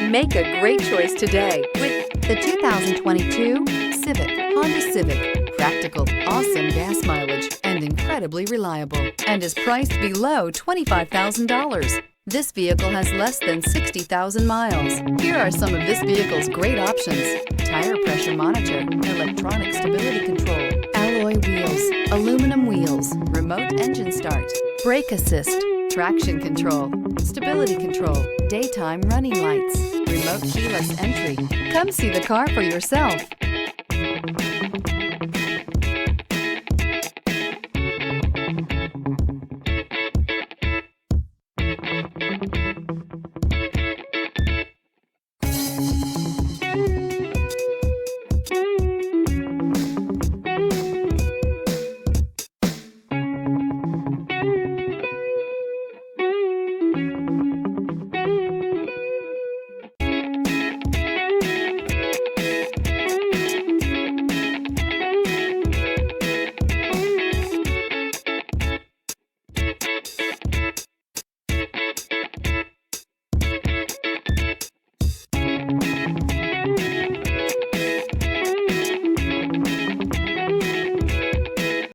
Make a great choice today with the 2022 Honda Civic. Practical, awesome gas mileage, and incredibly reliable, and is priced below $25,000. This vehicle has less than 60,000 miles. Here are some of this vehicle's great options: tire pressure monitor, electronic stability control, alloy wheels, aluminum wheels, remote engine start, brake assist, traction control, stability control, daytime running lights, remote keyless entry. Come see the car for yourself.